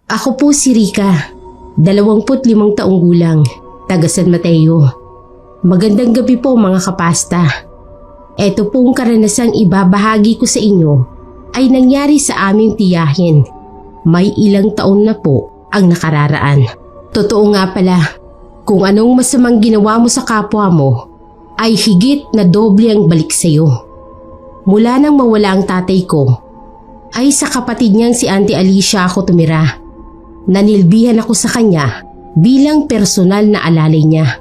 Ako po si Rika, 25 taong gulang, taga San Mateo. Magandang gabi po mga kapasta. Ito pong karanasang ibabahagi ko sa inyo ay nangyari sa aming tiyahin. May ilang taon na po ang nakararaan. Totoo nga pala, kung anong masamang ginawa mo sa kapwa mo ay higit na doble ang balik sa iyo. Mula nang mawala ang tatay ko, ay sa kapatid niyang si Auntie Alicia ako tumira. Nanilbihan ako sa kanya bilang personal na alalay niya.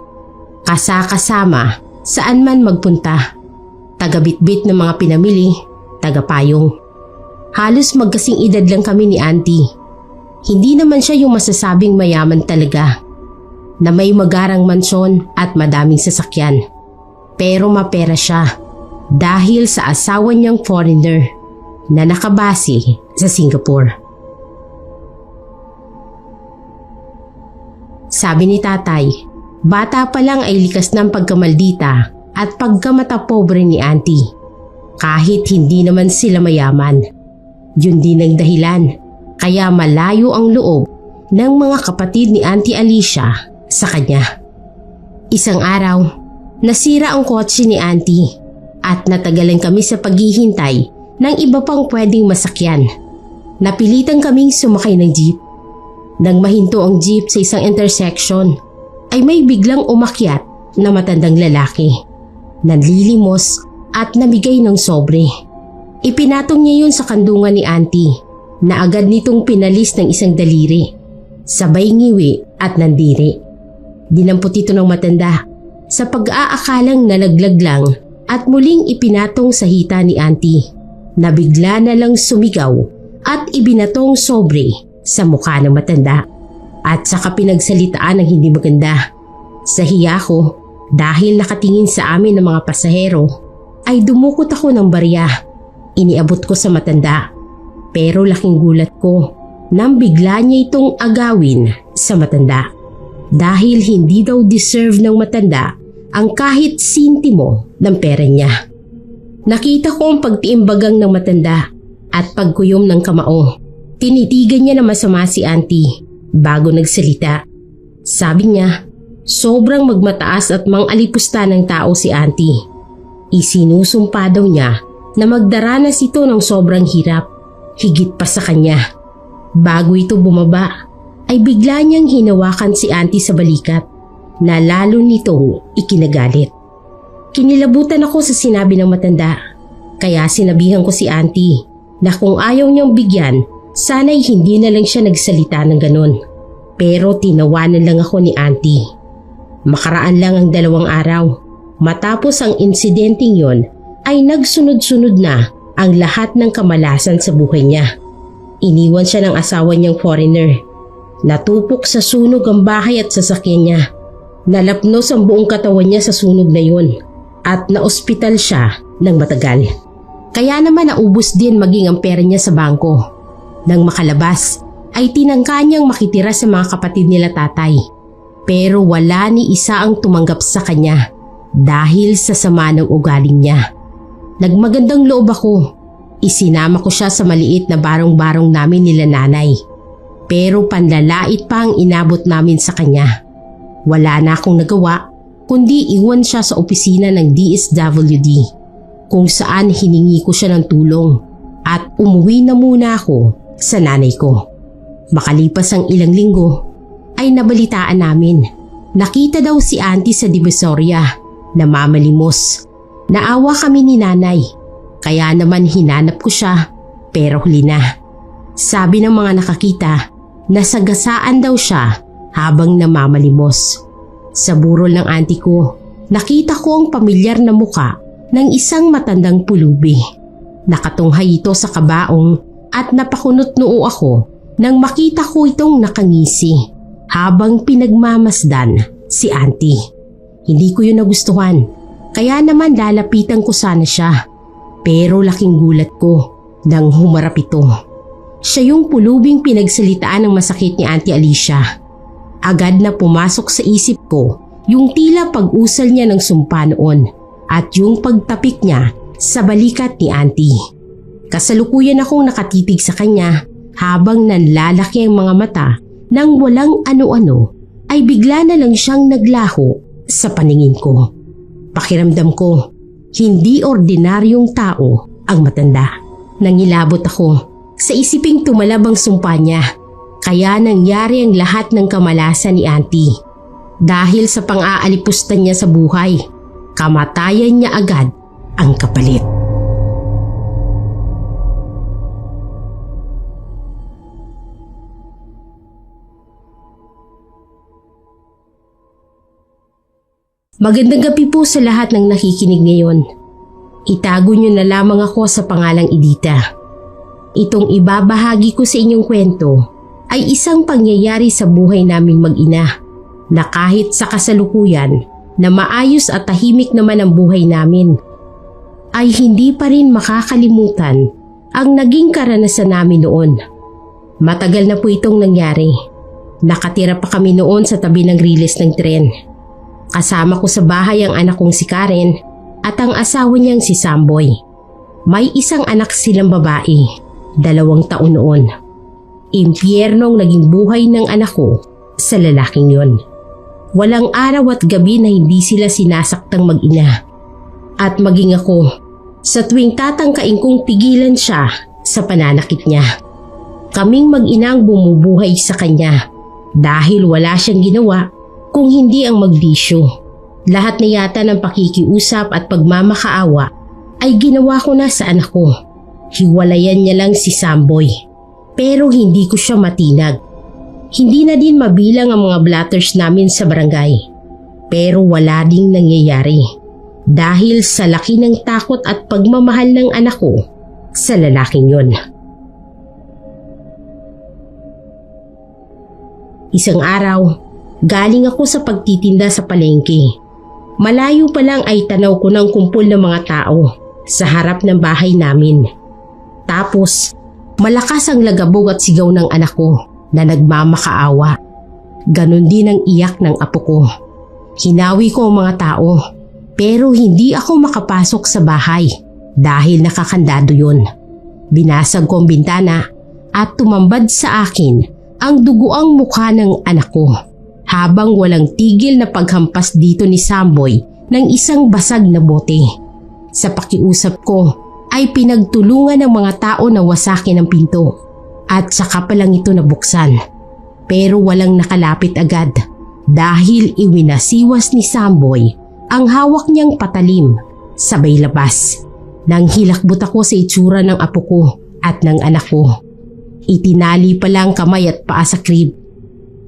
Kasama saan man magpunta. Taga-bitbit ng mga pinamili, taga-payong. Halos magkasing edad lang kami ni Auntie. Hindi naman siya yung masasabing mayaman talaga, na may magarang mansyon at madaming sasakyan. Pero mapera siya dahil sa asawa niyang foreigner na nakabase sa Singapore. Sabi ni tatay, bata pa lang ay likas ng pagkamaldita at pagkamata pobre ni Auntie. Kahit hindi naman sila mayaman. Yun din ang dahilan kaya malayo ang loob ng mga kapatid ni Auntie Alicia sa kanya. Isang araw, nasira ang kotse ni Auntie at natagalan kami sa paghihintay ng iba pang pwedeng masakyan. Napilitan kaming sumakay ng jeep. Nang mahinto ang jeep sa isang intersection, ay may biglang umakyat na matandang lalaki. Nanlilimos at namigay ng sobre. Ipinatong niya yun sa kandungan ni Auntie na agad nitong pinalis ng isang daliri. Sabay ngiwi at nandiri. Dinampot ito ng matanda sa pag-aakalang nalaglag lang at muling ipinatong sa hita ni Auntie na bigla na lang sumigaw at ibinatong sobre sa mukha ng matanda at saka pinagsalitaan ng hindi maganda. Sa hiya ko dahil nakatingin sa amin ng mga pasahero ay dumukot ako ng barya. Iniabot ko sa matanda pero laking gulat ko nang bigla niya itong agawin sa matanda dahil hindi daw deserve ng matanda ang kahit sintimo ng pera niya. Nakita ko ang pagtiimbagang ng matanda at pagkuyom ng kamao. Tinitigan niya na masama si Auntie bago nagsalita. Sabi niya, sobrang magmataas at mangalipusta ng tao si Auntie. Isinusumpa daw niya na magdaranas ito ng sobrang hirap, higit pa sa kanya. Bago ito bumaba, ay bigla niyang hinawakan si Auntie sa balikat na lalo nitong ikinagalit. Kinilabutan ako sa sinabi ng matanda, kaya sinabihan ko si Auntie na kung ayaw niyang bigyan, sana'y hindi na lang siya nagsalita ng ganon. Pero tinawanan lang ako ni Auntie. Makaraan lang ang 2 araw. Matapos ang insidenteng yon ay nagsunod-sunod na ang lahat ng kamalasan sa buhay niya. Iniwan siya ng asawa niyang foreigner. Natupok sa sunog ang bahay at sasakyan niya. Nalapnos ang buong katawan niya sa sunog na yon at naospital siya ng matagal. Kaya naman naubos din maging ang pera niya sa bangko. Nang makalabas ay tinangka niyang makitira sa mga kapatid nila tatay. Pero wala ni isa ang tumanggap sa kanya dahil sa sama ng ugaling niya. Nagmagandang loob ako. Isinama ko siya sa maliit na barong-barong namin nila nanay. Pero panlalait pa ang inabot namin sa kanya. Wala na akong nagawa kundi iwan siya sa opisina ng DSWD kung saan hiningi ko siya ng tulong at umuwi na muna ako sa nanay ko. Makalipas ang ilang linggo ay nabalitaan namin. Nakita daw si Auntie sa Divisoria na mamalimos. Naawa kami ni nanay kaya naman hinanap ko siya pero huli na. Sabi ng mga nakakita, nasagasaan daw siya habang namamalimos. Sa burol ng auntie ko, nakita ko ang pamilyar na muka ng isang matandang pulubi. Nakatunghay ito sa kabaong at napakunot noo ako nang makita ko itong nakangisi habang pinagmamasdan si Auntie. Hindi ko yun nagustuhan, kaya naman lalapitan ko sana siya. Pero laking gulat ko nang humarap ito. Siya yung pulubing pinagsalitaan ng masakit ni Auntie Alicia. Agad na pumasok sa isip ko yung tila pag-usal niya ng sumpa noon at yung pagtapik niya sa balikat ni Auntie. Kasalukuyan akong nakatitig sa kanya Habang nanlalaki ang mga mata nang walang ano-ano, ay bigla na lang siyang naglaho sa paningin ko. Pakiramdam ko, hindi ordinaryong tao ang matanda. Nangilabot ako sa isiping tumalab ang sumpa niya. Kaya nangyari ang lahat ng kamalasan ni Auntie. Dahil sa pang-aalipusta niya sa buhay, kamatayan niya agad ang kapalit. Magandang gabi po sa lahat ng nakikinig ngayon. Itago niyo na lamang ako sa pangalang Edita. Itong ibabahagi ko sa inyong kwento ay isang pangyayari sa buhay naming mag-ina na kahit sa kasalukuyan na maayos at tahimik naman ang buhay namin, ay hindi pa rin makakalimutan ang naging karanasan namin noon. Matagal na po itong nangyari. Nakatira pa kami noon sa tabi ng riles ng tren. Kasama ko sa bahay ang anak kong si Karen at ang asawa niyang si Samboy. May isang anak silang babae, 2 taon noon. Impyernong naging buhay ng anak ko sa lalaking yon. Walang araw at gabi na hindi sila sinasaktang mag-ina. At maging ako, sa tuwing tatangkain kong pigilan siya sa pananakit niya. Kaming mag-ina ang bumubuhay sa kanya dahil wala siyang ginawa kung hindi ang magbisyo. Lahat na yata ng pakikiusap at pagmamakaawa ay ginawa ko na sa anak ko. Hiwalayan niya lang si Samboy. Pero hindi ko siya matinag. Hindi na din mabilang ang mga blatters namin sa barangay. Pero wala ding nangyayari. Dahil sa laki ng takot at pagmamahal ng anak ko sa lalaking yon. Isang araw, galing ako sa pagtitinda sa palengke. Malayo pa lang ay tanaw ko ng kumpol ng mga tao sa harap ng bahay namin. Tapos, malakas ang lagabog at sigaw ng anak ko na nagmamakaawa. Ganon din ang iyak ng apo ko. Hinawi ko ang mga tao pero hindi ako makapasok sa bahay dahil nakakandado yun. Binasag ko ang bintana at tumambad sa akin ang duguang mukha ng anak ko. Habang walang tigil na paghampas dito ni Samboy ng isang basag na bote. Sa pakiusap ko ay pinagtulungan ng mga tao na wasakin ang pinto at saka pa lang ito nabuksan. Pero walang nakalapit agad dahil iwinasiwas ni Samboy ang hawak niyang patalim sabay labas. Nang hilakbot ako sa itsura ng apo ko at ng anak ko. Itinali pa lang kamay at paa sa crib.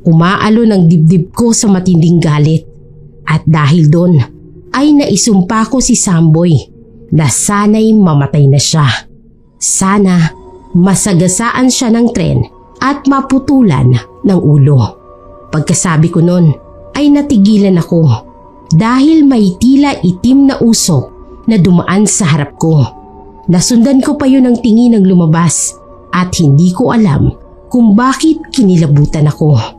Umaalo ng dibdib ko sa matinding galit at dahil doon ay naisumpa ko si Samboy na sana'y mamatay na siya. Sana masagasaan siya ng tren at maputulan ng ulo. Pagkasabi ko noon ay natigilan ako dahil may tila itim na usok na dumaan sa harap ko. Nasundan ko pa yun ng tingin ng lumabas at hindi ko alam kung bakit kinilabutan ako.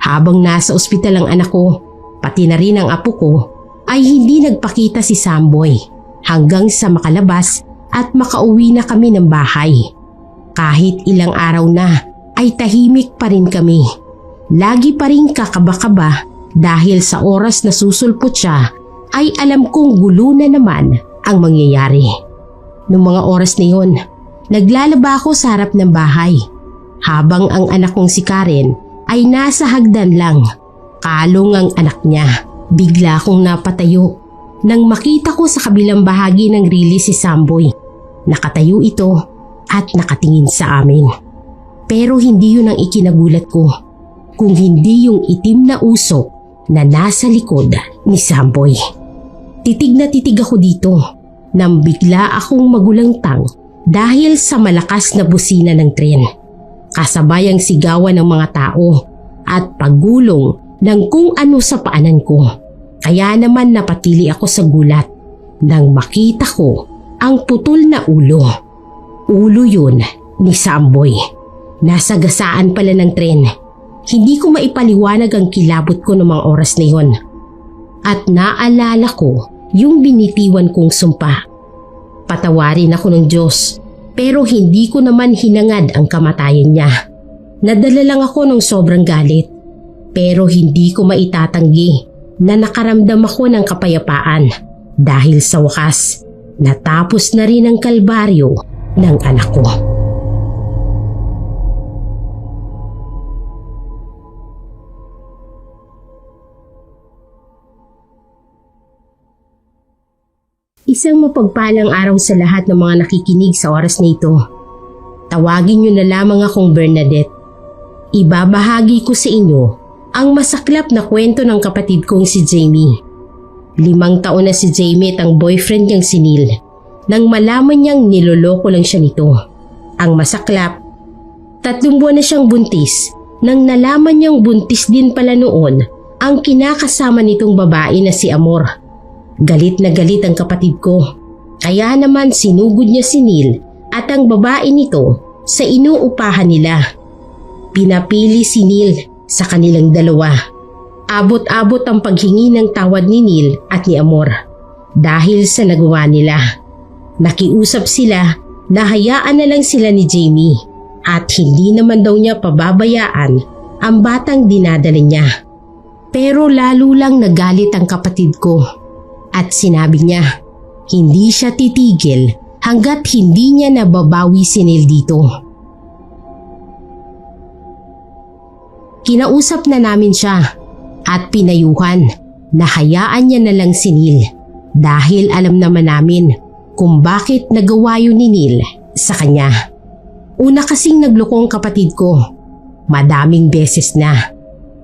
Habang nasa ospital ang anak ko, pati na rin ang apo ko, ay hindi nagpakita si Samboy hanggang sa makalabas at makauwi na kami ng bahay. Kahit ilang araw na ay tahimik pa rin kami. Lagi pa rin kakaba-kaba dahil sa oras na susulpot siya ay alam kong gulo na naman ang mangyayari. Noong mga oras na yun, naglalaba ako sa harap ng bahay habang ang anak kong si Karen ay nasa hagdan lang. Kalong ang anak niya. Bigla akong napatayo nang makita ko sa kabilang bahagi ng rilis si Samboy. Nakatayo ito at nakatingin sa amin. Pero hindi yun ang ikinagulat ko, kung hindi yung itim na usok na nasa likod ni Samboy. Titig na titig ako dito nang bigla akong magulangtang dahil sa malakas na busina ng tren. Kasabay ang sigawan ng mga tao at paggulong ng kung ano sa paanan ko. Kaya naman napatili ako sa gulat nang makita ko ang putol na ulo. Ulo yun ni Samboy. Nasagasaan pala ng tren. Hindi ko maipaliwanag ang kilabot ko ng mga oras na yun. At naalala ko yung binitiwan kong sumpa. Patawarin ako ng Diyos, Pero hindi ko naman hinangad ang kamatayan niya. Nadala lang ako ng sobrang galit. Pero hindi ko maitatanggi na nakaramdam ako ng kapayapaan dahil sa wakas natapos na rin ang kalbaryo ng anak ko. Isang mapagpalang araw sa lahat ng mga nakikinig sa oras na ito. Tawagin niyo na lamang akong Bernadette. Ibabahagi ko sa inyo ang masaklap na kwento ng kapatid kong si Jamie. 5 taon na si Jamie at ang boyfriend niyang si Neil nang malaman niyang niloloko lang siya nito. Ang masaklap, 3 buwan na siyang buntis nang nalaman niyang buntis din pala noon ang kinakasama nitong babae na si Amor. Galit na galit ang kapatid ko, kaya naman sinugod niya si Neil at ang babae nito sa inuupahan nila. Pinapili si Neil sa kanilang dalawa. Abot-abot ang paghingi ng tawad ni Neil at ni Amor dahil sa nagawa nila. Nakiusap sila na hayaan na lang sila ni Jamie at hindi naman daw niya pababayaan ang batang dinadala niya. Pero lalo lang nagalit ang kapatid ko at sinabi niya hindi siya titigil hanggat hindi niya nababawi si Neil dito. Kinausap na namin siya at pinayuhan na hayaan niya na lang si Neil dahil alam naman namin kung bakit nagawa yun ni Neil sa kanya. Una kasing nagloko ang kapatid ko. Madaming beses na.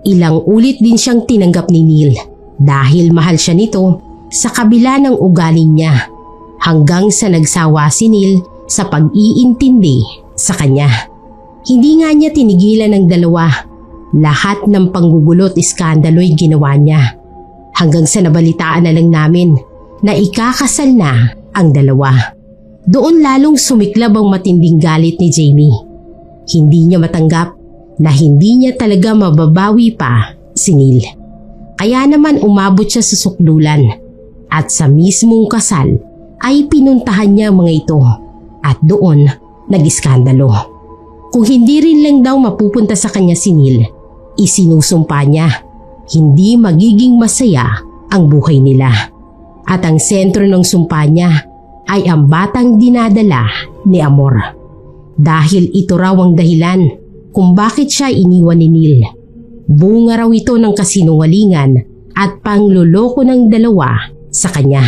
Ilang ulit din siyang tinanggap ni Neil dahil mahal siya nito sa kabila ng ugali niya hanggang sa nagsawa si Neil sa pag-iintindi sa kanya. Hindi nga niya tinigilan ng dalawa. Lahat ng panggugulot iskandalo'y ginawa niya hanggang sa nabalitaan na lang namin na ikakasal na ang dalawa. Doon lalong sumiklab ang matinding galit ni Jamie. Hindi niya matanggap na hindi niya talaga mababawi pa si Neil. Kaya naman umabot siya sa sukdulan at sa mismong kasal ay pinuntahan niya ang mga ito at doon nag-iskandalo. Kung hindi rin lang daw mapupunta sa kanya si Neil, isinusumpa niya hindi magiging masaya ang buhay nila. At ang sentro ng sumpa niya ay ang batang dinadala ni Amor. Dahil ito raw ang dahilan kung bakit siya iniwan ni Neil. Bunga raw ito ng kasinungalingan at pangloloko ng dalawa sa kanya.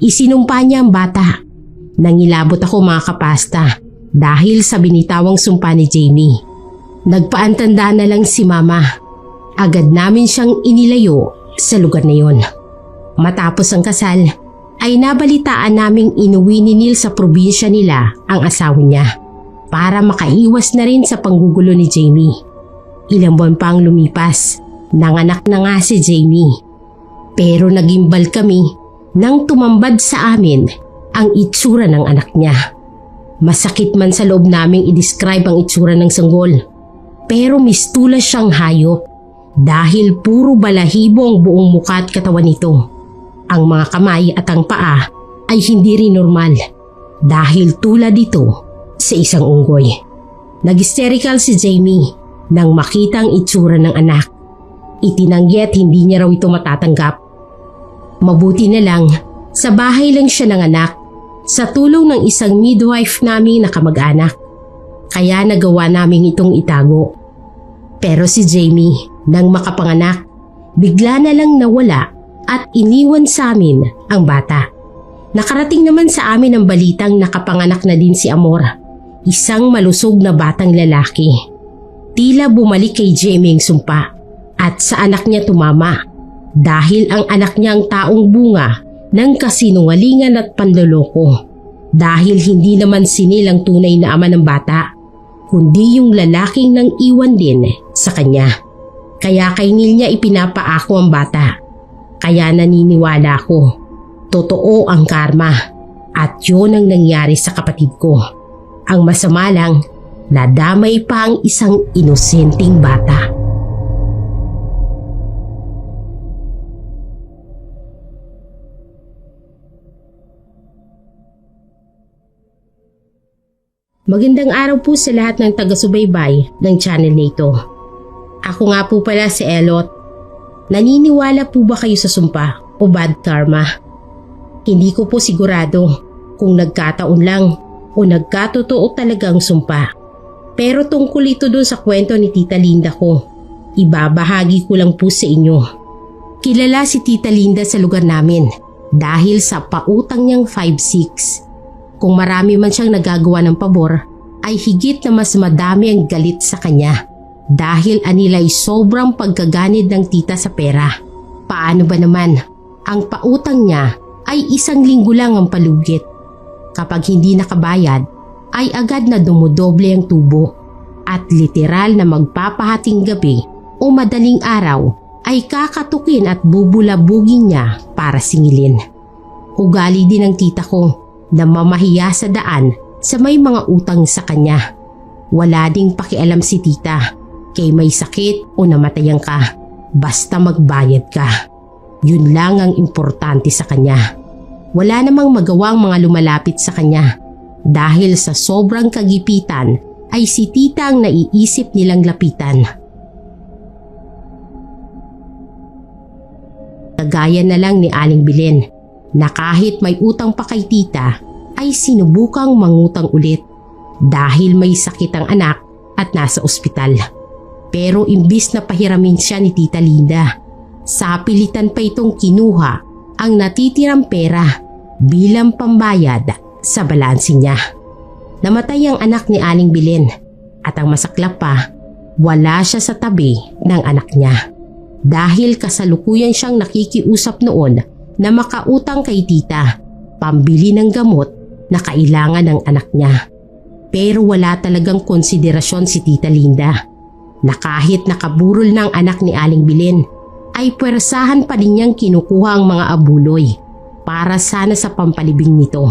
Isinumpa niya ang bata. Nangilabot ako mga kapasta dahil sa binitawang sumpa ni Jamie. Nagpaantanda na lang si Mama. Agad namin siyang inilayo sa lugar na yon. Matapos ang kasal ay nabalitaan naming inuwi ni Neil sa probinsya nila ang asawa niya para makaiwas na rin sa panggugulo ni Jamie. Ilang buwan pa ang lumipas, nanganak na nga si Jamie. Pero nagimbal kami nang tumambad sa amin ang itsura ng anak niya. Masakit man sa loob naming i-describe ang itsura ng sanggol. Pero mistulas siyang hayop dahil puro balahibo ang buong mukha at katawan nito. Ang mga kamay at ang paa ay hindi rin normal dahil tulad ito sa isang unggoy. Nag-hysterical si Jamie nang makita ang itsura ng anak. Itinanggi at hindi niya raw ito matatanggap. Mabuti na lang, sa bahay lang siya nanganak sa tulong ng isang midwife naming nakamag-anak. Kaya nagawa namin itong itago. Pero si Jamie, nang makapanganak, bigla na lang nawala at iniwan sa amin ang bata. Nakarating naman sa amin ang balitang nakapanganak na din si Amor, isang malusog na batang lalaki. Tila bumalik kay Jamie ang sumpa at sa anak niya tumama dahil ang anak niya ang taong bunga ng kasinungalingan at panloloko. Dahil hindi naman si Neil ang tunay na ama ng bata, kundi yung lalaking nang iwan din sa kanya. Kaya kay Neil niya ipinapaako ang bata. Kaya naniniwala ko, totoo ang karma at yun ang nangyari sa kapatid ko. Ang masama lang, nadamay pa ang isang inosenteng bata. Magandang araw po sa lahat ng taga-subaybay ng channel na ito. Ako nga po pala si Elot. Naniniwala po ba kayo sa sumpa o bad karma? Hindi ko po sigurado kung nagkataon lang o nagkatotoo talagang sumpa. Pero tungkol ito dun sa kwento ni Tita Linda ko, ibabahagi ko lang po sa inyo. Kilala si Tita Linda sa lugar namin dahil sa pautang niyang 5'6". Kung marami man siyang nagagawa ng pabor, ay higit na mas madami ang galit sa kanya dahil anilay sobrang pagkaganid ng tita sa pera. Paano ba naman? Ang pautang niya ay 1 linggo lang ang palugit. Kapag hindi nakabayad, ay agad na dumudoble ang tubo at literal na magpapahating gabi o madaling araw ay kakatukin at bubulabugin niya para singilin. Ugali din ng tita ko na mamahiya sa daan sa may mga utang sa kanya. Wala ding pakialam si tita kay may sakit o namatayan ka, basta magbayad ka. Yun lang ang importante sa kanya. Wala namang magawang mga lumalapit sa kanya dahil sa sobrang kagipitan ay si tita ang naiisip nilang lapitan. Kagaya na lang ni Aling Belen na kahit may utang pa kay tita ay sinubukang mangutang ulit dahil may sakit ang anak at nasa ospital. Pero imbis na pahiramin siya ni Tita Linda, sa pilitan pa itong kinuha ang natitirang pera bilang pambayad sa balanse niya. Namatay ang anak ni Aling Belen at ang masaklap pa, wala siya sa tabi ng anak niya. Dahil kasalukuyan siyang nakikiusap noon na makautang kay tita, pambili ng gamot na kailangan ng anak niya. Pero wala talagang konsiderasyon si Tita Linda na kahit nakaburol ng anak ni Aling Belen ay pwersahan pa din niyang kinukuha ang mga abuloy para sana sa pampalibing nito.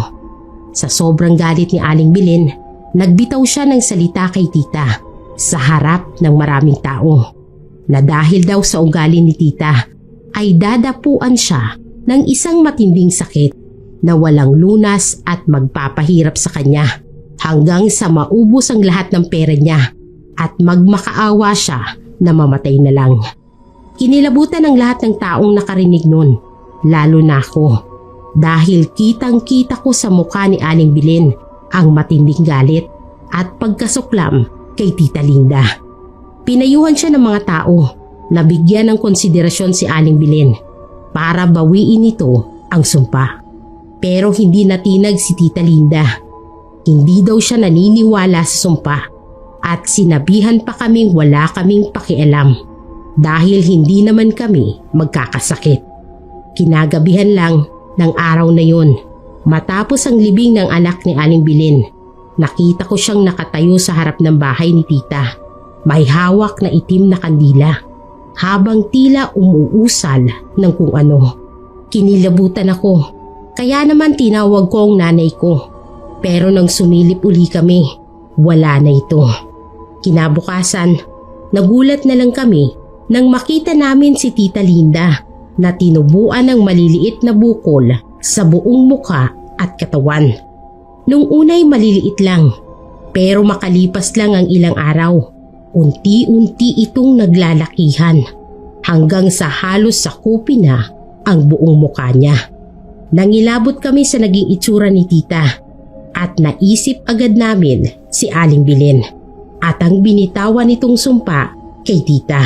Sa sobrang galit ni Aling Belen, nagbitaw siya ng salita kay tita sa harap ng maraming tao na dahil daw sa ugali ni tita ay dadapuan siya ng isang matinding sakit na walang lunas at magpapahirap sa kanya hanggang sa maubos ang lahat ng pera niya at magmakaawa siya na mamatay na lang. Kinilabutan ng lahat ng taong nakarinig nun, lalo na ako, dahil kitang-kita ko sa mukha ni Aling Belen ang matinding galit at pagkasuklam kay Tita Linda. Pinayuhan siya ng mga tao na bigyan ng konsiderasyon si Aling Belen para bawiin ito ang sumpa. Pero hindi natinag si Tita Linda. Hindi daw siya naniniwala sa sumpa at sinabihan pa kaming wala kaming pakialam dahil hindi naman kami magkakasakit. Kinagabihan lang ng araw na yun, matapos ang libing ng anak ni Aling Belen, nakita ko siyang nakatayo sa harap ng bahay ni tita. May hawak na itim na kandila habang tila umuusal ng kung ano. Kinilabutan ako, kaya naman tinawag ko ang nanay ko. Pero nang sumilip uli kami, wala na ito. Kinabukasan, nagulat na lang kami nang makita namin si Tita Linda na tinubuan ng maliliit na bukol sa buong mukha at katawan. Nung unay maliliit lang, pero makalipas lang ang ilang araw, unti-unti itong naglalakihan hanggang sa halos sakupin na ang buong mukha niya. Nangilabot kami sa naging itsura ni tita at naisip agad namin si Aling Belen at ang binitawan nitong sumpa kay tita.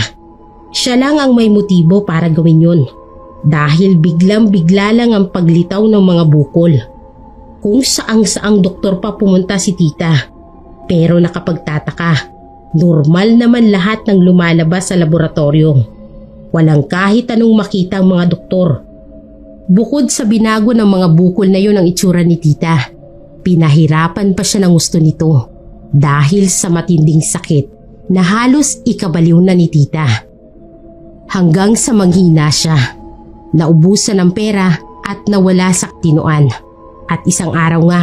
Siya lang ang may motibo para gawin yun dahil biglang-bigla lang ang paglitaw ng mga bukol. Kung saang-saang doktor pa pumunta si tita, pero nakapagtataka. Normal naman lahat ng lumalabas sa laboratorio. Walang kahit anong makita ang mga doktor. Bukod sa binago ng mga bukol na yun ang itsura ni tita, pinahirapan pa siya ng gusto nito dahil sa matinding sakit na halos ikabaliw na ni tita. Hanggang sa manghina siya, naubusan ng pera at nawala sa tinuan. At isang araw nga,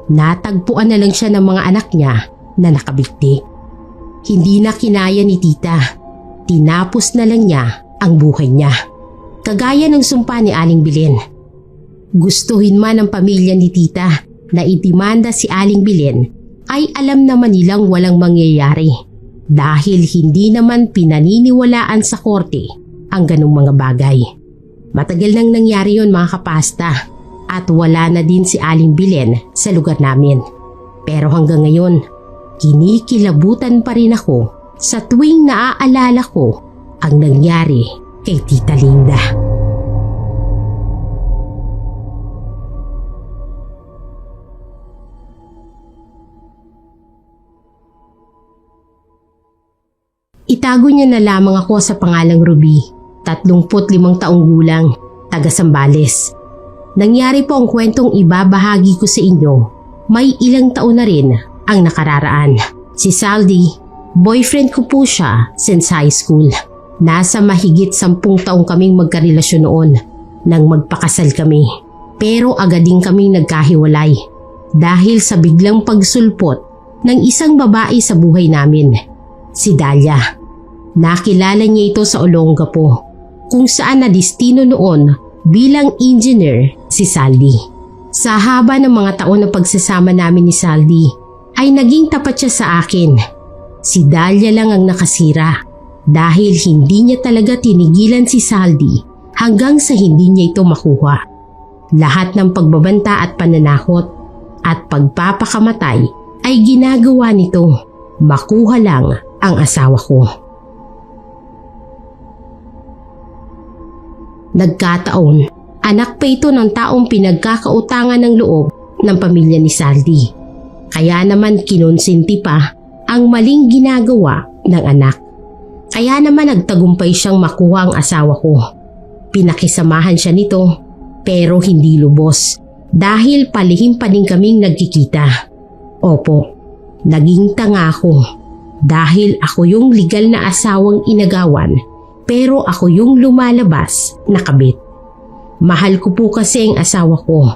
natagpuan na lang siya ng mga anak niya na nakabigti. Hindi na kinaya ni tita. Tinapos na lang niya ang buhay niya. Kagaya ng sumpa ni Aling Belen. Gustuhin man ng pamilya ni tita na idemanda si Aling Belen ay alam naman nilang walang mangyayari dahil hindi naman pinaniniwalaan sa korte ang ganong mga bagay. Matagal nang nangyari yon mga kapasta at wala na din si Aling Bilen sa lugar namin. Pero hanggang ngayon, kinikilabutan pa rin ako sa tuwing naaalala ko ang nangyari kay Tita Linda. Itago niya na lamang ako sa pangalang Ruby, 35 taong gulang, taga Sambales. Nangyari po ang kwentong ibabahagi ko sa inyo, may ilang taon na rin ang nakararaan. Si Saldi, boyfriend ko po siya since high school. Nasa mahigit 10 taong kaming magkarelasyon noon nang magpakasal kami. Pero agad din kaming nagkahiwalay dahil sa biglang pagsulpot ng isang babae sa buhay namin, si Dalia. Nakilala niya ito sa Olongapo, kung saan na destino noon bilang engineer si Saldi. Sa haba ng mga taon na pagsasama namin ni Saldi, ay naging tapat siya sa akin. Si Dalia lang ang nakasira dahil hindi niya talaga tinigilan si Saldi hanggang sa hindi niya ito makuha. Lahat ng pagbabanta at pananakot at pagpapakamatay ay ginagawa nito. Makuha lang ang asawa ko. Nagkataon, anak pa ito ng taong pinagkakautangan ng loob ng pamilya ni Saldi. Kaya naman kinonsinti pa ang maling ginagawa ng anak. Kaya naman nagtagumpay siyang makuha ang asawa ko. Pinakisamahan siya nito pero hindi lubos dahil palihim pa din kaming nagkikita. Opo, naging tanga ako dahil ako yung legal na asawang inagawan pero ako yung lumalabas na kabit. Mahal ko po kasi ang asawa ko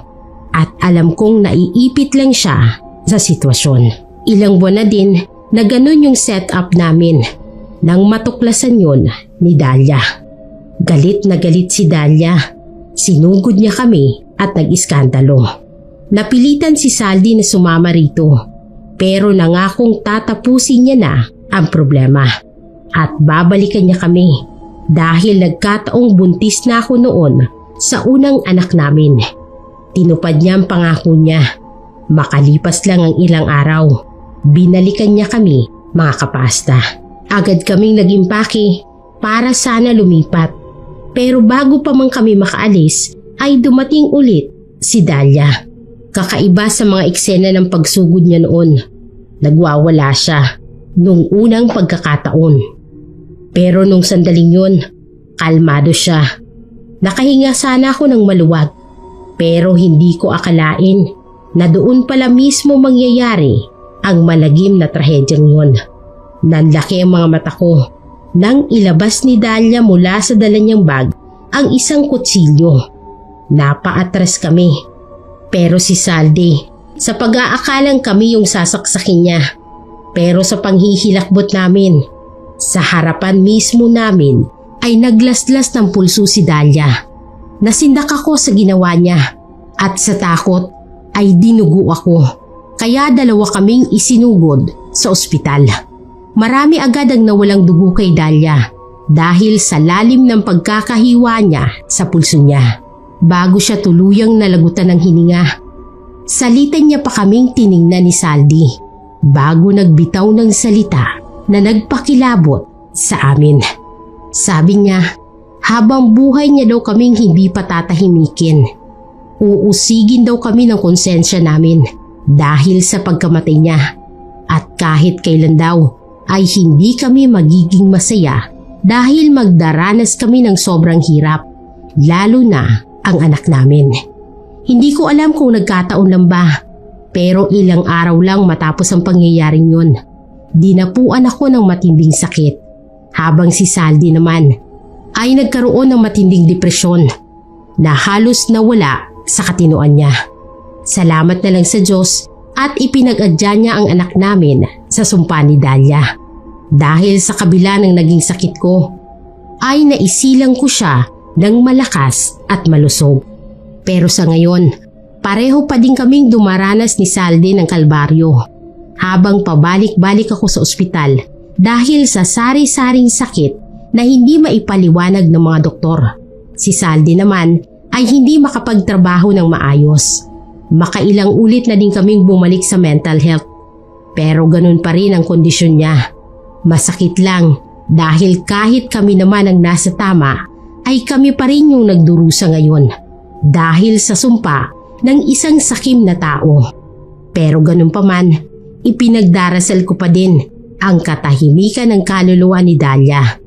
at alam kong naiipit lang siya sa sitwasyon. Ilang buwan na din na ganun yung setup namin nang matuklasan yun ni Dalia. Galit na galit si Dalia. Sinugod niya kami at nag-iskandalo. Napilitan si Saldi na sumama rito pero nangakong tatapusin niya na ang problema at babalikan niya kami dahil nagkataong buntis na ako noon sa unang anak namin. Tinupad niya ang pangako niya. Makalipas lang ang ilang araw, binalikan niya kami mga kapasta. Agad kaming nag-impake para sana lumipat. Pero bago pa man kami makaalis ay dumating ulit si Dalia. Kakaiba sa mga eksena ng pagsugod niya noon. Nagwawala siya nung unang pagkakataon. Pero nung sandaling yun, kalmado siya. Nakahinga sana ako ng maluwag. Pero hindi ko akalain na doon pala mismo mangyayari ang malagim na trahedyang yun. Nanlaki ang mga mata ko nang ilabas ni Dalia mula sa dala niyang bag ang isang kutsilyo. Napaatras kami. Pero si Saldi, sa pag-aakalang kami yung sasaksakin niya. Pero sa panghihilakbot namin, sa harapan mismo namin ay naglaslas ng pulso si Dalia. Nasindak ako sa ginawa niya at sa takot ay dinugo ako. Kaya dalawa kaming isinugod sa ospital. Marami agad ang nawalang dugo kay Dalia dahil sa lalim ng pagkakahiwa niya sa pulso niya. Bago siya tuluyang nalagutan ng hininga, salitan niya pa kaming tiningnan ni Saldi bago nagbitaw ng salita na nagpakilabot sa amin. Sabi niya, habang buhay niya daw kaming hindi patatahimikin. Uusigin daw kami ng konsensya namin dahil sa pagkamatay niya. At kahit kailan daw ay hindi kami magiging masaya dahil magdaranas kami ng sobrang hirap, lalo na ang anak namin. Hindi ko alam kung nagkataon lang ba, pero ilang araw lang matapos ang pangyayaring yun, dinapuan ako ng matinding sakit, habang si Saldi naman ay nagkaroon ng matinding depresyon na halos nawala sa katinoan niya. Salamat na lang sa Diyos at ipinag-adya niya ang anak namin sa sumpa ni Dalia. Dahil sa kabila ng naging sakit ko, ay naisilang ko siya ng malakas at malusog. Pero sa ngayon, pareho pa din kaming dumaranas ni Saldi ng kalbaryo. habang pabalik-balik ako sa ospital dahil sa sari-saring sakit na hindi maipaliwanag ng mga doktor. Si Saldi naman ay hindi makapagtrabaho ng maayos. Makailang ulit na din kaming bumalik sa mental health. Pero ganun pa rin ang kondisyon niya. Masakit lang dahil kahit kami naman ang nasa tama ay kami pa rin yung nagdurusa ngayon dahil sa sumpa ng isang sakim na tao. Pero ganun pa man, ipinagdarasal ko pa din ang katahimikan ng kaluluwa ni Dahlia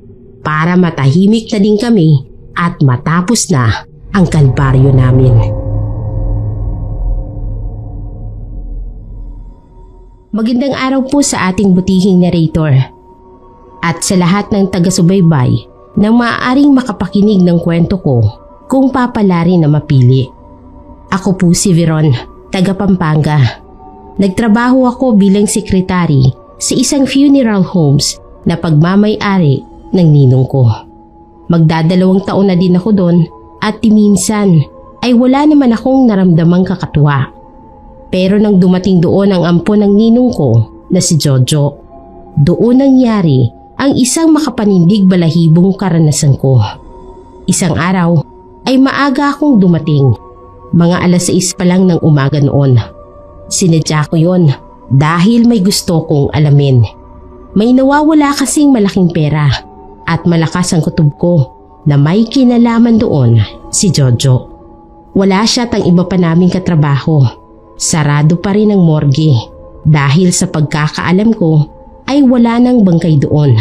para matahimik na din kami at matapos na ang kalbaryo namin. Magandang araw po sa ating butihing narrator at sa lahat ng taga-subaybay na maaaring makapakinig ng kwento ko kung papalari na mapili. Ako po si Veron, taga Pampanga. Nagtrabaho ako bilang sekretary sa isang funeral homes na pagmamay-ari ng ninong ko. Magdadalawang taon na din ako doon at minsan ay wala naman akong naramdamang kakatuwa. Pero nang dumating doon ang ampon ng ninong ko na si Jojo, doon nangyari ang isang makapanindig balahibong karanasan ko. Isang araw ay maaga akong dumating. Mga 6:00 pa lang ng umaga noon. Sinadya ko yon dahil may gusto kong alamin. May nawawala kasing malaking pera at malakas ang kutob ko na may kinalaman doon si Jojo. Wala siya at ang iba pa naming katrabaho. Sarado pa rin ang morgue dahil sa pagkakaalam ko ay wala nang bangkay doon.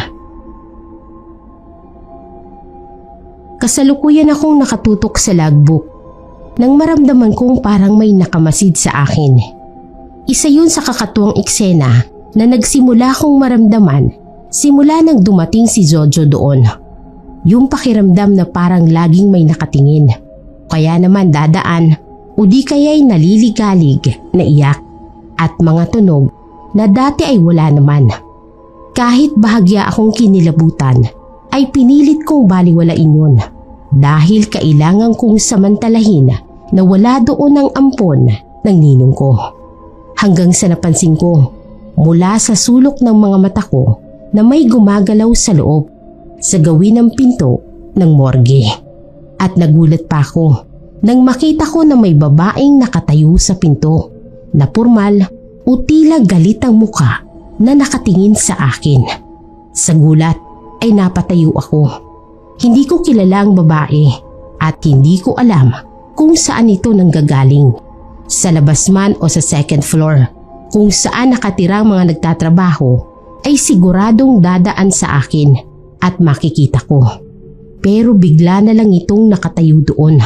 Kasalukuyan akong nakatutok sa logbook nang maramdaman kong parang may nakamasid sa akin. Isa yun sa kakatuwang eksena na nagsimula kong maramdaman simula nang dumating si Jojo doon. Yung pakiramdam na parang laging may nakatingin. Kaya naman dadaan o di kaya'y naliligalig na iyak at mga tunog na dati ay wala naman. Kahit bahagya akong kinilabutan ay pinilit kong baliwalain yun dahil kailangan kong samantalahin na wala doon ang ampon ng ninong ko. Hanggang sa napansin ko mula sa sulok ng mga mata ko na may gumagalaw sa loob sa gawin ng pinto ng morgue. At nagulat pa ako nang makita ko na may babaeng nakatayo sa pinto na pormal o tila galit ang muka na nakatingin sa akin. Sa gulat ay napatayo ako. Hindi ko kilala ang babae at hindi ko alam kung saan ito nanggagaling. Sa labas man o sa second floor kung saan nakatira ang mga nagtatrabaho ay siguradong dadaan sa akin at makikita ko. Pero bigla na lang itong nakatayo doon.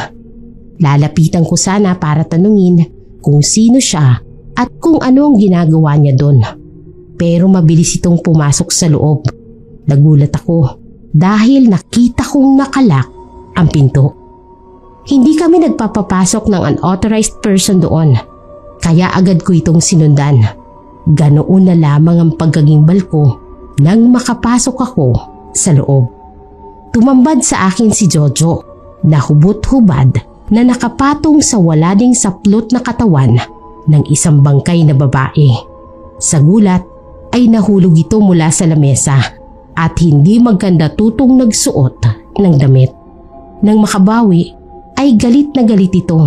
Lalapitan ko sana para tanungin kung sino siya at kung ano ang ginagawa niya doon. Pero mabilis itong pumasok sa loob. Nagulat ako dahil nakita kong nakalak ang pinto. Hindi kami nagpapapasok ng unauthorized person doon, kaya agad ko itong sinundan. Ganoon na lamang ang pagkagimbal ko nang makapasok ako sa loob. Tumambad sa akin si Jojo na hubot-hubad na nakapatong sa wala ding saplot na katawan ng isang bangkay na babae. Sa gulat ay nahulog ito mula sa lamesa at hindi maganda tutong nagsuot ng damit. Nang makabawi ay galit na galit ito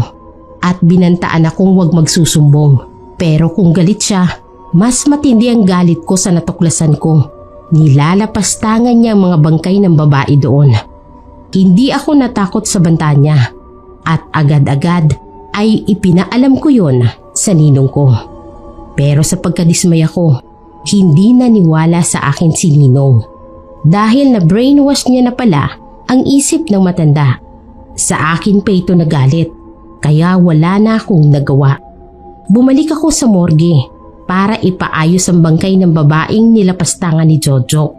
at binantaan akong huwag magsusumbong. Pero kung galit siya, mas matindi ang galit ko sa natuklasan ko. Nilalapastangan niya ang mga bangkay ng babae doon. Hindi ako natakot sa banta niya at agad-agad ay ipinaalam ko yon sa ninong ko. Pero sa pagkadismaya ko, hindi naniwala sa akin si Ninong dahil na brainwash niya na pala ang isip ng matanda. Sa akin pa ito nagalit kaya wala na akong nagawa. Bumalik ako sa morgue para ipaayos ang bangkay ng babaeng nilapastangan ni Jojo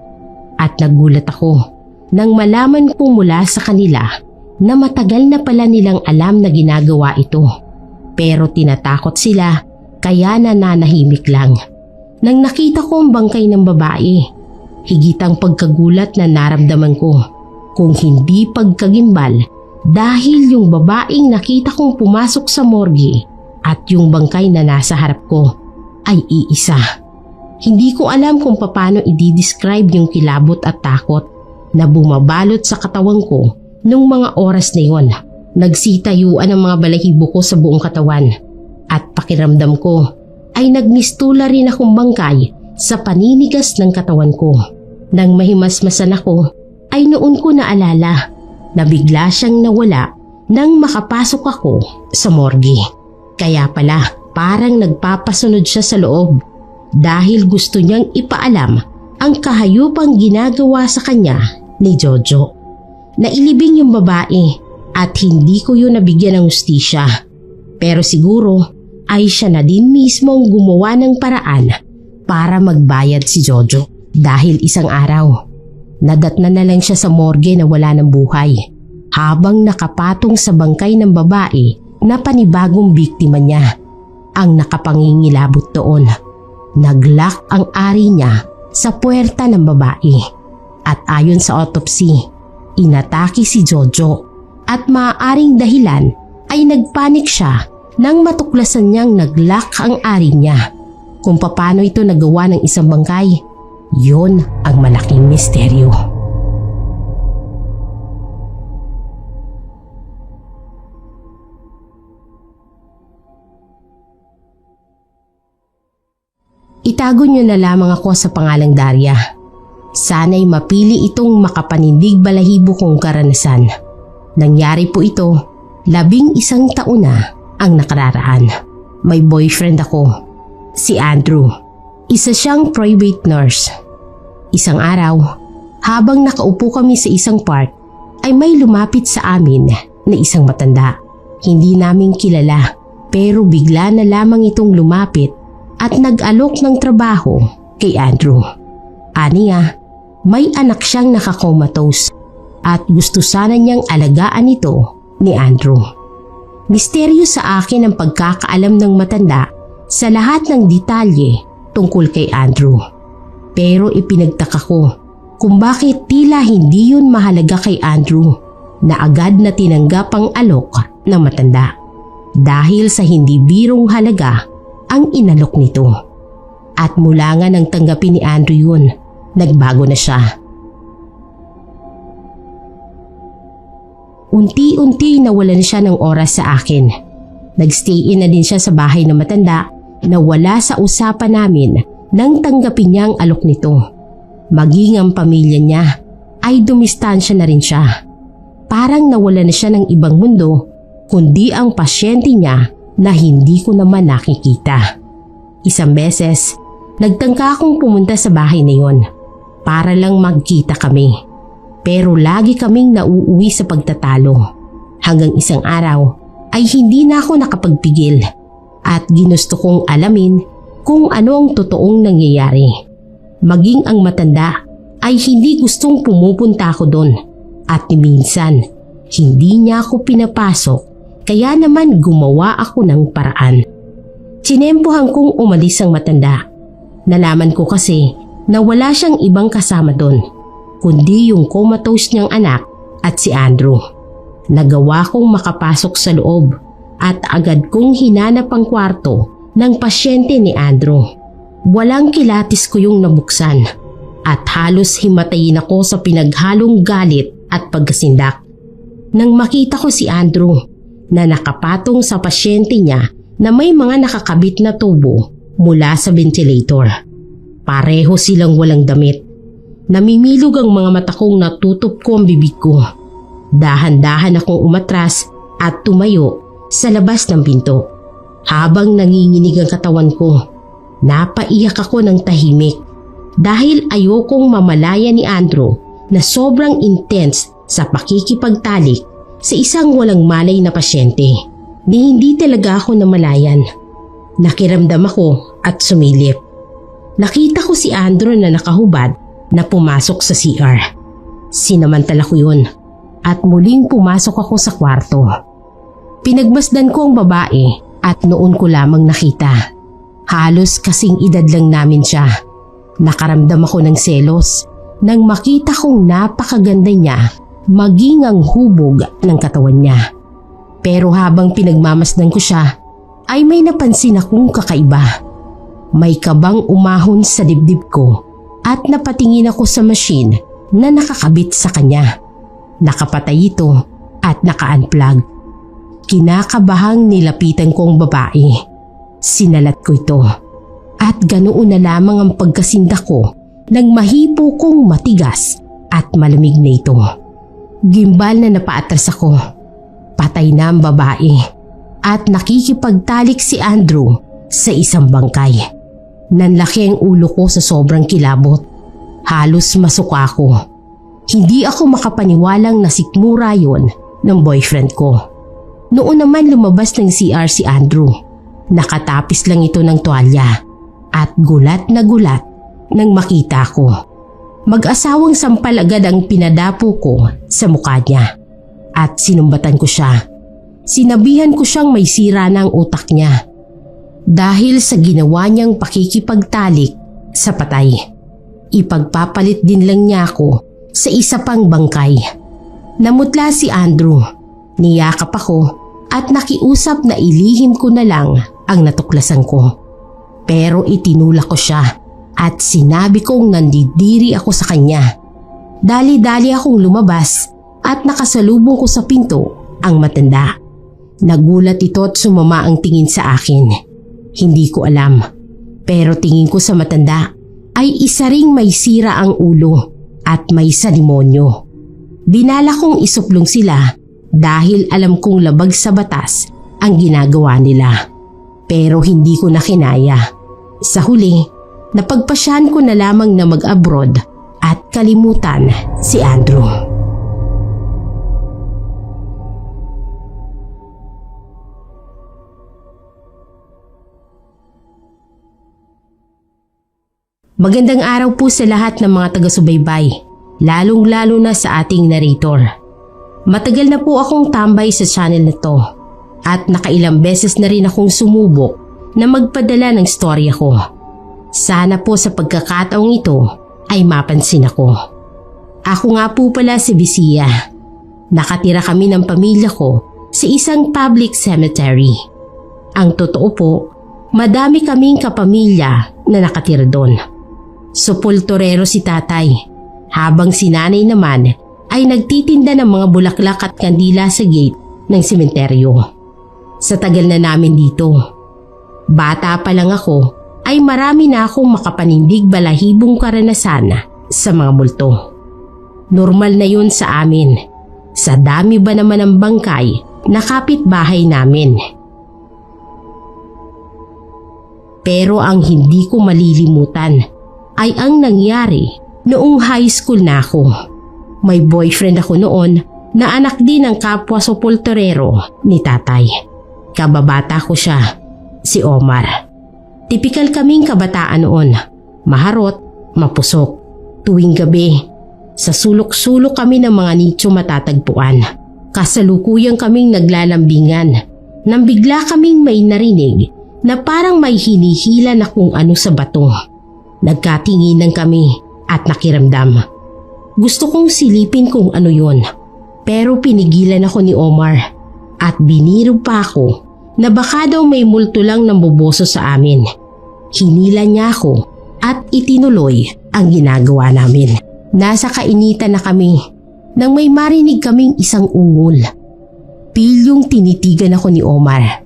at nagulat ako nang malaman ko mula sa kanila na matagal na pala nilang alam na ginagawa ito. Pero tinatakot sila kaya nananahimik lang. Nang nakita ko ang bangkay ng babae, higitang pagkagulat na naramdaman ko kung hindi pagkagimbal dahil yung babaeng nakita kong pumasok sa morgue at yung bangkay na nasa harap ko ay iisa. Hindi ko alam kung paano i-describe yung kilabot at takot na bumabalot sa katawan ko nung mga oras na yon. Nagsitayuan ang mga balahibo ko sa buong katawan at pakiramdam ko ay nagmistula rin akong bangkay sa paninigas ng katawan ko. Nang mahimasmasan ako ay noon ko naalala na bigla siyang nawala nang makapasok ako sa morgue. Kaya pala parang nagpapasunod siya sa loob dahil gusto niyang ipaalam ang kahayupang ginagawa sa kanya ni Jojo. Nailibing yung babae at hindi ko yun nabigyan ng hustisya. Pero siguro ay siya na din mismo ang gumawa ng paraan para magbayad si Jojo. Dahil isang araw, nadatnan na lang siya sa morgue na wala ng buhay habang nakapatong sa bangkay ng babae na panibagong biktima niya. Ang nakapangingilabot doon, naglock ang ari niya sa puwerta ng babae at ayon sa autopsy, inatake si Jojo at maaaring dahilan ay nagpanik siya nang matuklasan niyang naglock ang ari niya. Kung paano ito nagawa ng isang bangkay, yun ang malaking misteryo. Itago niyo na lamang ako sa pangalang Daria. Sana'y mapili itong makapanindig balahibo kong karanasan. Nangyari po ito, 11 taon na ang nakararaan. May boyfriend ako, si Andrew. Isa siyang private nurse. Isang araw, habang nakaupo kami sa isang park, ay may lumapit sa amin na isang matanda. Hindi namin kilala pero bigla na lamang itong lumapit at nag-alok ng trabaho kay Andrew. Aniya, may anak siyang nakakomatose at gusto sana niyang alagaan ito ni Andrew. Misteryo sa akin ang pagkakaalam ng matanda sa lahat ng detalye tungkol kay Andrew. Pero ipinagtaka ko kung bakit tila hindi yun mahalaga kay Andrew na agad na tinanggap ang alok ng matanda. Dahil sa hindi birong halaga ang inalok nito. At mula nga nang tanggapin ni Andrew yun, nagbago na siya. Unti-unti nawalan siya ng oras sa akin. Nagstay in na din siya sa bahay ng matanda na wala sa usapan namin nang tanggapin niya ang alok nito. Maging ang pamilya niya ay dumistansya na rin siya. Parang nawala na siya ng ibang mundo kundi ang pasyente niya na hindi ko naman nakikita. Isang beses, nagtangka akong pumunta sa bahay na yon para lang magkita kami. Pero lagi kaming nauuwi sa pagtatalo. Hanggang isang araw ay hindi na ako nakapagpigil at ginusto kong alamin kung ano ang totoong nangyayari. Maging ang matanda ay hindi gustong pumupunta ako doon at minsan hindi niya ako pinapasok kaya naman gumawa ako ng paraan. Tsinempohan kong umalis ang matanda. Nalaman ko kasi na wala siyang ibang kasama doon kundi yung comatose niyang anak at si Andrew. Nagawa kong makapasok sa loob at agad kong hinanap ang kwarto ng pasyente ni Andrew. Walang kilatis ko yung nabuksan at halos himatayin ako sa pinaghalong galit at pagkasindak. Nang makita ko si Andrew na nakapatong sa pasyente niya na may mga nakakabit na tubo mula sa ventilator. Pareho silang walang damit. Namimilog ang mga mata kong natutup ko ang bibig ko. Dahan-dahan akong umatras at tumayo sa labas ng pinto. Habang nanginginig ang katawan ko, napaiyak ako ng tahimik dahil ayokong mamalaya ni Andrew na sobrang intense sa pakikipagtalik sa isang walang malay na pasyente ni hindi talaga ako namalayan. Nakiramdam ako at sumilip. Nakita ko si Andrew na nakahubad na pumasok sa CR. Sinamantala ko yun at muling pumasok ako sa kwarto. Pinagmasdan ko ang babae at noon ko lamang nakita. Halos kasing edad lang namin siya. Nakaramdam ako ng selos nang makita kong napakaganda niya maging ang hubog ng katawan niya. Pero habang pinagmamasdan ko siya ay may napansin akong kakaiba. May kabang umahon sa dibdib ko at napatingin ako sa machine na nakakabit sa kanya. Nakapatay ito at naka-unplug. Kinakabahang nilapitan ko ang babae. Sinalat ko ito at ganoon na lamang ang pagkasinda ko nang mahipo kong matigas at malamig na ito. Gimbal na napaatras ako. Patay na ang babae at nakikipagtalik si Andrew sa isang bangkay. Nanlaki ang ulo ko sa sobrang kilabot. Halos masuka ko. Hindi ako makapaniwalang nasikmura yon ng boyfriend ko. Noon naman lumabas ng CR si Andrew. Nakatapis lang ito ng tuwalya at gulat na gulat nang makita ko. Mag-asawang sampal agad ang pinadapo ko sa mukha niya at sinumbatan ko siya. Sinabihan ko siyang may sira na ang utak niya dahil sa ginawa niyang pakikipagtalik sa patay. Ipagpapalit din lang niya ako sa isa pang bangkay. Namutla si Andrew. Niyakap ako at nakiusap na ilihim ko na lang ang natuklasan ko. Pero itinulak ko siya at sinabi kong nandidiri ako sa kanya. Dali-dali akong lumabas at nakasalubong ko sa pinto ang matanda. Nagulat ito at sumama ang tingin sa akin. Hindi ko alam, pero tingin ko sa matanda ay isa ring may sira ang ulo at may sa demonyo. Binala kong isuplong sila dahil alam kong labag sa batas ang ginagawa nila. Pero hindi ko na kinaya. Sa huli, napagpasyahan ko na lamang na mag-abroad at kalimutan si Andrew. Magandang araw po sa lahat ng mga taga-subaybay, lalong-lalo na sa ating narrator. Matagal na po akong tambay sa channel na to at nakailang beses na rin akong sumubok na magpadala ng storya ko. Sana po sa pagkakataong ito ay mapansin ako. Ako nga po pala si Bisia. Nakatira kami ng pamilya ko sa isang public cemetery. Ang totoo po, madami kaming kapamilya na nakatira doon. Sepulturero si tatay, habang si nanay naman ay nagtitinda ng mga bulaklak at kandila sa gate ng sementeryo. Sa tagal na namin dito, bata pa lang ako ay marami na akong makapanindig balahibong karanasan sa mga multo. Normal na yun sa amin, sa dami ba naman ng bangkay na kapitbahay namin. Pero ang hindi ko malilimutan ay ang nangyari noong high school na ako. May boyfriend ako noon na anak din ng kapwa sepulturero ni tatay. Kababata ko siya, si Omar. Tipikal kaming kabataan noon, maharot, mapusok. Tuwing gabi, sa sulok-sulok kami ng mga nicho matatagpuan. Kasalukuyang kaming naglalambingan nang bigla kaming may narinig na parang may hinihila na kung ano sa bato. Nagkatinginan kami at nakiramdam. Gusto kong silipin kung ano yon, pero pinigilan ako ni Omar at biniro pa ako na baka daw may multo lang ng boboso sa amin. Hinila niya ako at itinuloy ang ginagawa namin. Nasa kainitan na kami nang may marinig kaming isang ungol. Pilyong tinitigan ako ni Omar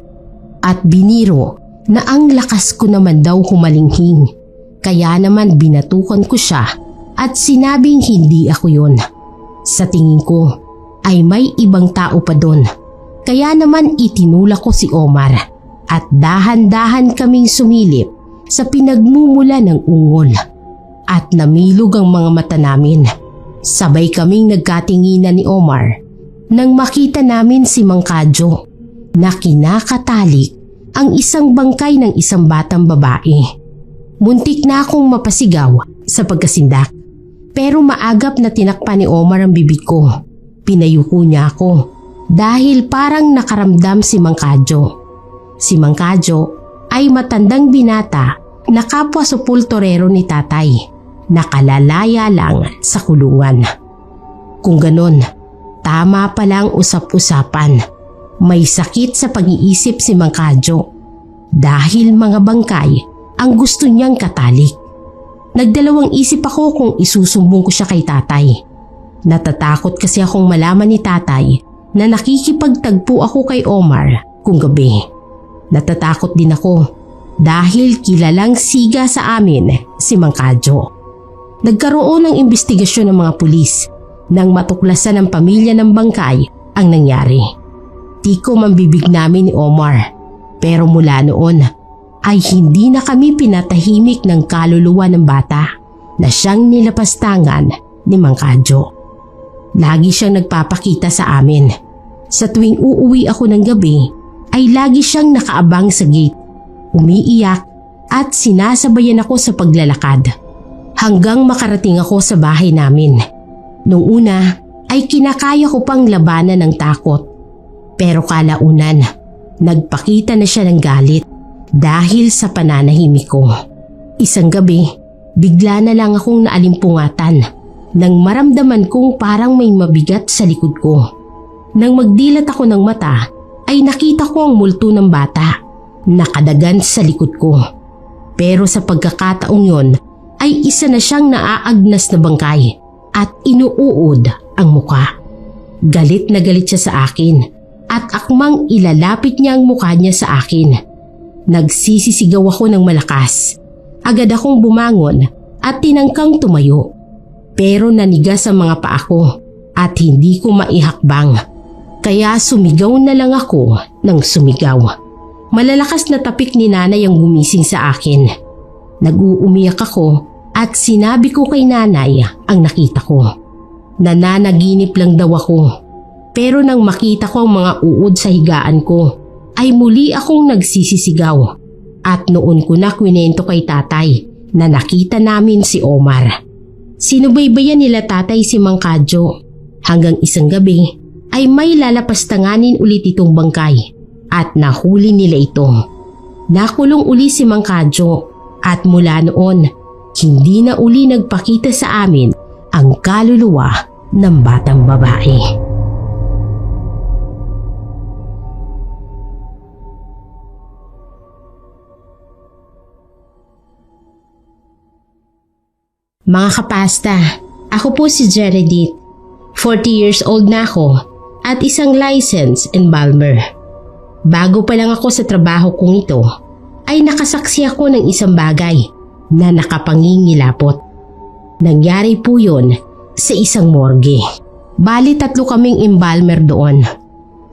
at biniro na ang lakas ko naman daw humalinghing. Kaya naman binatukan ko siya at sinabing hindi ako yun. Sa tingin ko ay may ibang tao pa doon. Kaya naman itinulak ko si Omar at dahan-dahan kaming sumilip sa pinagmumula ng ungol. At namilog ang mga mata namin. Sabay kaming nagkatinginan ni Omar nang makita namin si Mang Kadyo na kinakatalik ang isang bangkay ng isang batang babae. Muntik na akong mapasigaw sa pagkasindak, pero maagap na tinakpan ni Omar ang bibig ko. Pinayuko niya ako dahil parang nakaramdam si Mang Kadyo. Si Mang Kadyo ay matandang binata na kapwa sepulturero ni tatay, nakalalaya lang sa kulungan. Kung ganon, tama palang usap-usapan. May sakit sa pag-iisip si Mang Kadyo dahil mga bangkay ang gusto niyang katalik. Nagdalawang isip ako kung isusumbong ko siya kay tatay. Natatakot kasi akong malaman ni tatay na nakikipagtagpo ako kay Omar kung gabi. Natatakot din ako dahil kilalang siga sa amin si Mang Kadyo. Nagkaroon ng investigasyon ng mga pulis nang matuklasan ng pamilya ng bangkay ang nangyari. Di ko mambibig namin ni Omar, pero mula noon ay hindi na kami pinatahimik ng kaluluwa ng bata na siyang nilapastangan ni Mang Kadyo. Lagi siyang nagpapakita sa amin. Sa tuwing uuwi ako ng gabi ay lagi siyang nakaabang sa gate, umiiyak at sinasabayan ako sa paglalakad hanggang makarating ako sa bahay namin. Nung una ay kinakaya ko pang labanan ng takot, pero kalaunan nagpakita na siya ng galit dahil sa pananahimik ko. Isang gabi, bigla na lang akong naalimpungatan nang maramdaman kong parang may mabigat sa likod ko. Nang magdilat ako ng mata ay nakita ko ang multo ng bata nakadagan sa likod ko. Pero sa pagkakataong yon ay isa na siyang naaagnas na bangkay at inuuod ang muka. Galit na galit siya sa akin at akmang ilalapit niya ang mukha niya sa akin. Nagsisisigaw ako ng malakas. Agad akong bumangon at tinangkang tumayo. Pero nanigas ang mga paa ko at hindi ko maihakbang. Kaya sumigaw na lang ako ng sumigaw. Malalakas na tapik ni nanay ang gumising sa akin. Nag-uumiyak ako at sinabi ko kay nanay ang nakita ko. Nananaginip lang daw ako. Pero nang makita ko ang mga uod sa higaan ko, ay muli akong nagsisisigaw. At noon ko na kwinento kay tatay na nakita namin si Omar. Sinubaybayan nila tatay si Mang Kadyo hanggang isang gabi ay may lalapastanganin ulit itong bangkay at nahuli nila ito. Nakulong uli si Mang Kadyo at mula noon hindi na uli nagpakita sa amin ang kaluluwa ng batang babae. Mga kapasta, ako po si Jeredith. 40 years old na ako at isang licensed embalmer. Bago pa lang ako sa trabaho kong ito, ay nakasaksi ako ng isang bagay na nakapangingilapot. Nangyari po yun sa isang morgue. Bali 3 kaming embalmer doon.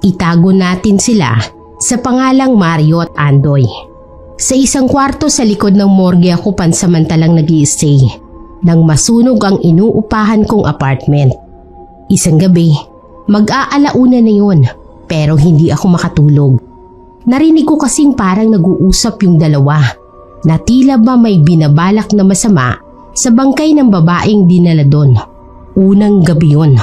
Itago natin sila sa pangalang Mario at Andoy. Sa isang kwarto sa likod ng morgue ako pansamantalang nag-i-stay nang masunog ang inuupahan kong apartment. Isang gabi, mag-aalauna na yun pero hindi ako makatulog. Narinig ko kasing parang nag-uusap yung dalawa na tila ba may binabalak na masama sa bangkay ng babaeng dinala doon. Unang gabi yun.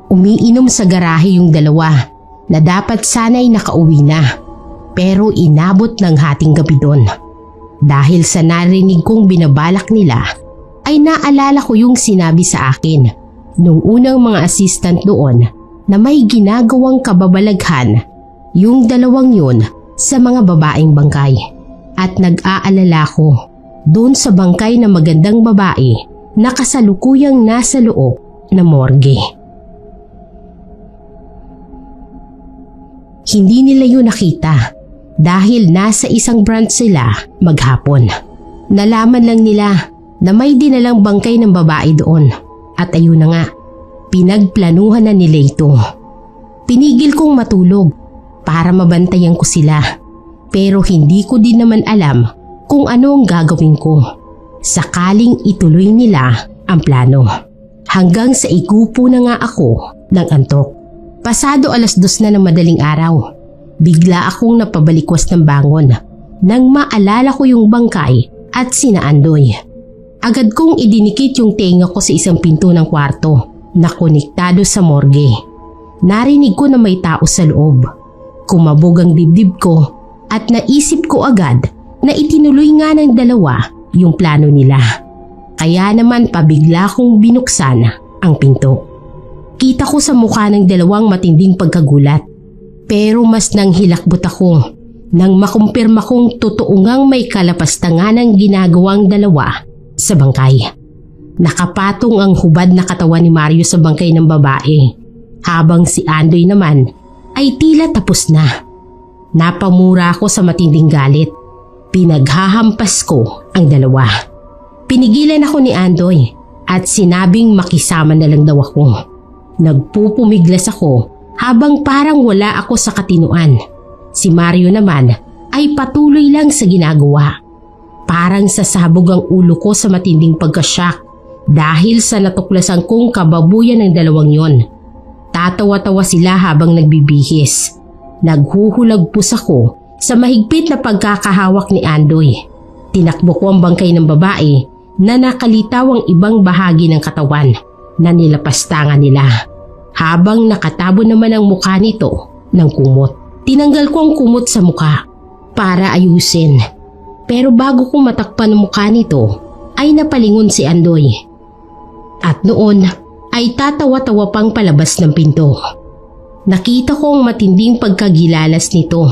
Umiinom sa garahe yung dalawa na dapat sana'y nakauwi na pero inabot ng hating gabi doon. Dahil sa narinig kong binabalak nila ay naalala ko yung sinabi sa akin nung unang mga assistant doon na may ginagawang kababalaghan yung dalawang yun sa mga babaeng bangkay. At nag-aalala ko doon sa bangkay na magandang babae na kasalukuyang nasa loob na morgue. Hindi nila yun nakita dahil nasa isang branch sila maghapon. Nalaman lang nila na may dinalang bangkay ng babae doon at ayun na nga, pinagplanuhan na nila ito. Pinigil kong matulog para mabantayan ko sila pero hindi ko din naman alam kung ano ang gagawin ko sakaling ituloy nila ang plano. Hanggang sa igupo na nga ako ng antok. Pasado 2:00 na ng madaling araw, bigla akong napabalikwas ng bangon nang maalala ko yung bangkay at sina Andoy. Agad kong idinikit yung tenga ko sa isang pinto ng kwarto na konektado sa morgue. Narinig ko na may tao sa loob. Kumabog ang dibdib ko at naisip ko agad na itinuloy nga ng dalawa yung plano nila. Kaya naman pabigla kong binuksan ang pinto. Kita ko sa mukha ng dalawang matinding pagkagulat. Pero mas nang hilakbot ako nang makumpirma kong totoo ngang may kalapastangan ang ginagawang dalawa sa bangkay. Nakapatong ang hubad na katawan ni Mario sa bangkay ng babae, habang si Andoy naman ay tila tapos na. Napamura ako sa matinding galit. Pinaghahampas ko ang dalawa. Pinigilan ako ni Andoy at sinabing makisama na lang daw ako. Nagpupumiglas ako habang parang wala ako sa katinuan. Si Mario naman ay patuloy lang sa ginagawa. Parang sasabog ang ulo ko sa matinding pagkashock dahil sa natuklasan kong kababuyan ng dalawang yon. Tatawa-tawa sila habang nagbibihis. Naghuhulagpos ako sa mahigpit na pagkakahawak ni Andoy. Tinakbo ko ang bangkay ng babae na nakalitaw ang ibang bahagi ng katawan na nilapastangan nila. Habang nakatabo naman ang mukha nito ng kumot. Tinanggal ko ang kumot sa mukha para ayusin. Pero bago ko matakpan ang mukha nito ay napalingon si Andoy. At noon ay tatawa-tawa pang palabas ng pinto. Nakita ko ang matinding pagkagilalas nito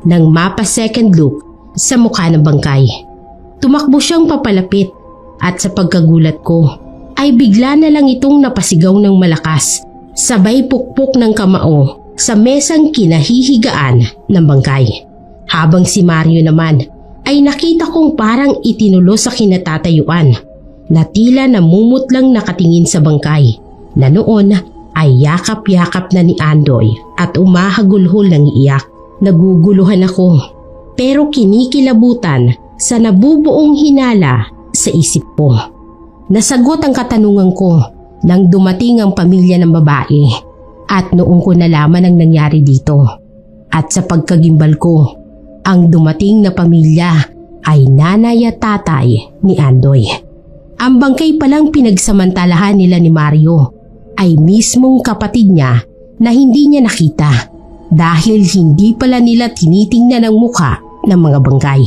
nang mapa-second look sa mukha ng bangkay. Tumakbo siyang papalapit at sa pagkagulat ko ay bigla na lang itong napasigaw ng malakas. Sabay pukpok ng kamao sa mesang kinahihigaan ng bangkay. Habang si Mario naman ay nakita kong parang itinulo sa kinatatayuan na tila namumutlang nakatingin sa bangkay na noon ay yakap-yakap na ni Andoy at umahagulhol ng iyak. Naguguluhan ako pero kinikilabutan sa nabubuong hinala sa isip ko. Nasagot ang katanungan ko nang dumating ang pamilya ng babae. At noong ko nalaman ang nangyari dito. At sa pagkagimbal ko, ang dumating na pamilya ay nanay at tatay ni Andoy. Ang bangkay palang pinagsamantalahan nila ni Mario ay mismong kapatid niya na hindi niya nakita dahil hindi pala nila tinitingnan ang mukha ng mga bangkay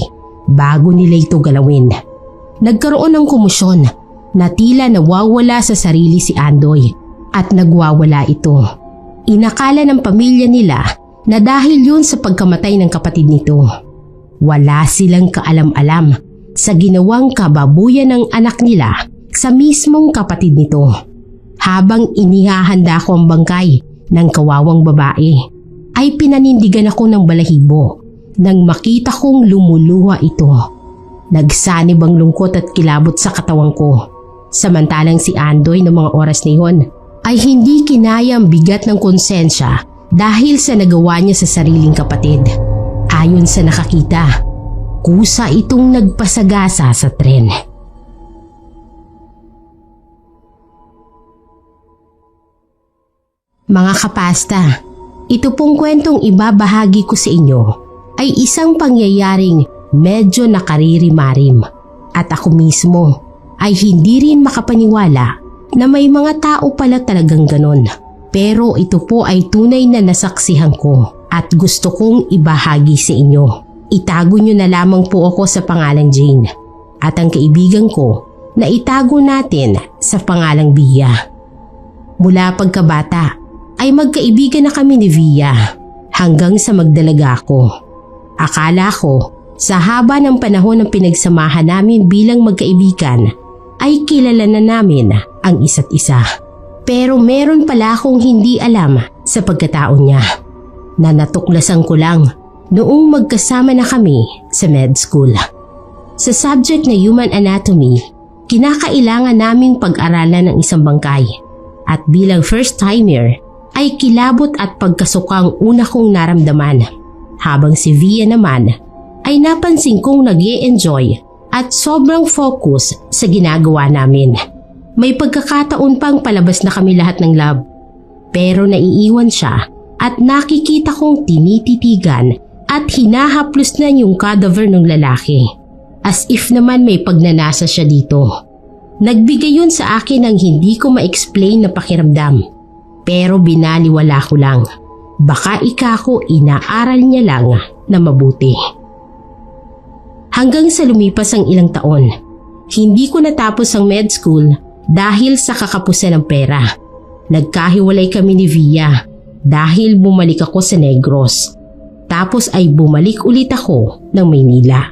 bago nila ito galawin. Nagkaroon ng komosyon na tila nawawala sa sarili si Andoy at nagwawala ito. Inakala ng pamilya nila na dahil yun sa pagkamatay ng kapatid nito. Wala silang kaalam-alam sa ginawang kababuyan ng anak nila sa mismong kapatid nito. Habang inihahanda ko ang bangkay ng kawawang babae, ay pinanindigan ako ng balahibo nang makita kong lumuluha ito. Nagsanib ang lungkot at kilabot sa katawan ko. Samantalang si Andoy ng mga oras na yun ay hindi kinaya ang bigat ng konsensya dahil sa nagawa niya sa sariling kapatid. Ayon sa nakakita, kusa itong nagpasagasa sa tren. Mga kapasta, ito pong kwentong ibabahagi ko sa inyo ay isang pangyayaring medyo nakaririmarim at ako mismo ay hindi rin makapaniwala na may mga tao pala talagang ganon. Pero ito po ay tunay na nasaksihan ko at gusto kong ibahagi sa inyo. Itago nyo na lamang po ako sa pangalang Jane at ang kaibigan ko na itago natin sa pangalang Via. Mula pagkabata ay magkaibigan na kami ni Via hanggang sa magdalaga ako. Akala ko sa haba ng panahon ng pinagsamahan namin bilang magkaibigan ay kilala na namin ang isa't isa. Pero meron pala akong hindi alam sa pagkatao niya na natuklasan ko lang noong magkasama na kami sa med school. Sa subject na human anatomy, kinakailangan naming pag-aralan ng isang bangkay at bilang first timer ay kilabot at pagkasuka ang una kong naramdaman, habang si Via naman ay napansin kong nag-i-enjoy at sobrang focus sa ginagawa namin. May pagkakataon pang palabas na kami lahat ng lab, pero naiiwan siya at nakikita kong tinititigan at hinahaplos na yung cadaver ng lalaki. As if naman may pagnanasa siya dito. Nagbigay yun sa akin ng hindi ko ma-explain na pakiramdam, pero binaliwala ko lang. Baka ko inaaral niya lang na mabuti. Hanggang sa lumipas ang ilang taon, hindi ko natapos ang med school dahil sa kakapusan ng pera. Nagkahiwalay kami ni Via dahil bumalik ako sa Negros. Pagkatapos ay bumalik ulit ako ng Maynila.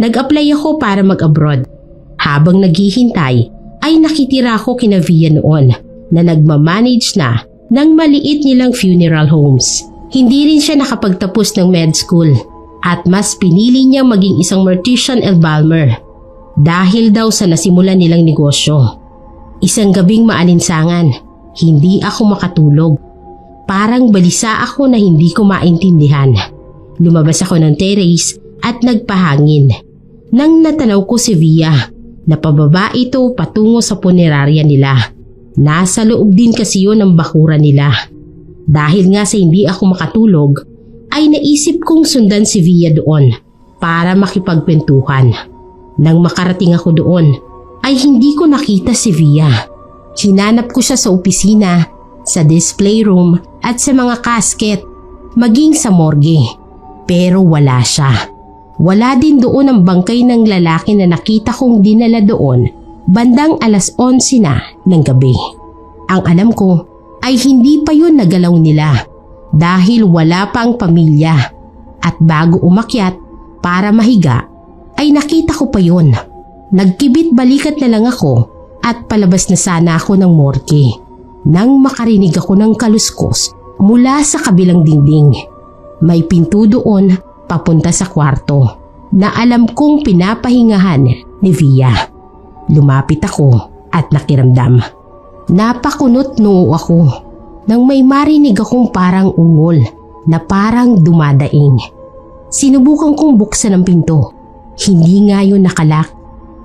Nag-apply ako para mag-abroad. Habang naghihintay ay nakitira ako kina Via noon na nagmamanage na ng maliit nilang funeral homes. Hindi rin siya nakapagtapos ng med school at mas pinili niyang maging isang mortician embalmer dahil daw sa nasimulan nilang negosyo. Isang gabing maalinsangan, hindi ako makatulog. Parang balisa ako na hindi ko maintindihan. Lumabas ako ng terrace at nagpahangin. Nang natanaw ko si Via, napababa ito patungo sa punerarya nila. Nasa loob din kasi yun ang bakuran nila. Dahil nga sa hindi ako makatulog, ay naisip kong sundan si Via doon para makipagkwentuhan. Nang makarating ako doon, ay hindi ko nakita si Via. Hinanap ko siya sa opisina, sa display room at sa mga casket, maging sa morgue. Pero wala siya. Wala din doon ang bangkay ng lalaki na nakita kong dinala doon bandang alas 11 na ng gabi. Ang alam ko ay hindi pa yun nagalaw nila dahil wala pa ang pamilya at bago umakyat para mahiga ay nakita ko pa yun. Nagkibit balikat na lang ako at palabas na sana ako ng morgue nang makarinig ako ng kaluskos mula sa kabilang dingding. May pinto doon papunta sa kwarto na alam kong pinapahingahan ni Via. Lumapit ako at nakiramdam. Napakunot noo ako nang may marinig akong parang ungol na parang dumadaing. Sinubukan kong buksan ang pinto. Hindi nga yun nakalak.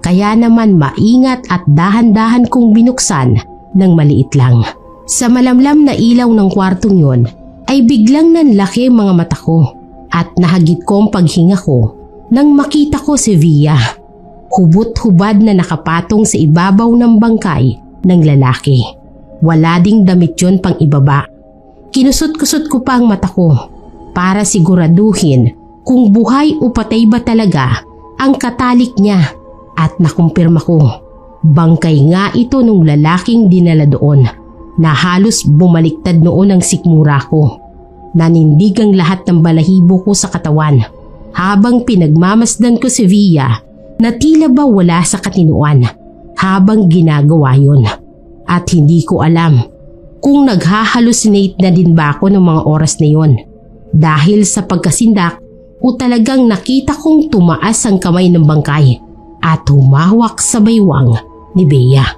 Kaya naman maingat at dahan-dahan kong binuksan ng maliit lang. Sa malamlam na ilaw ng kwartong yun ay biglang nanlaki mga mata ko at nahagit ko ang paghinga ko nang makita ko si Via. Hubot-hubad na nakapatong sa ibabaw ng bangkay ng lalaki. Wala ding damit yun pang ibaba. Kinusot-kusot ko pa ang mata ko para siguraduhin kung buhay o patay ba talaga ang katalik niya at nakumpirma ko. Bangkay nga ito nung lalaking dinala doon na halos bumaliktad noon ang sikmura ko. Nanindig ang lahat ng balahibo ko sa katawan habang pinagmamasdan ko si Via na tila ba wala sa katinuan habang ginagawa yun. At hindi ko alam kung naghahalusinate na din ba ako ng mga oras na yon dahil sa pagkasindak o talagang nakita kong tumaas ang kamay ng bangkay at humawak sa baywang ni Bea.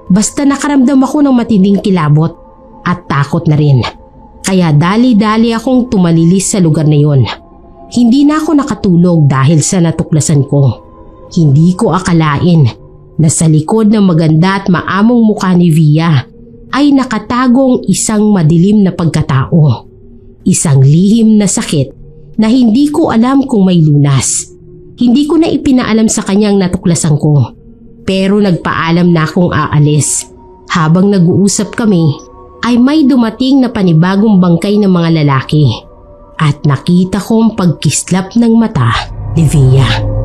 Basta nakaramdam ako ng matinding kilabot at takot na rin. Kaya dali-dali akong tumalilis sa lugar na yon. Hindi na ako nakatulog dahil sa natuklasan ko. Hindi ko akalain na sa likod ng maganda at maamong mukha ni Via ay nakatagong isang madilim na pagkatao. Isang lihim na sakit na hindi ko alam kung may lunas. Hindi ko na ipinaalam sa kanyang natuklasan ko. Pero nagpaalam na akong aalis. Habang nag-uusap kami ay may dumating na panibagong bangkay ng mga lalaki. At nakita kong pagkislap ng mata ni Via.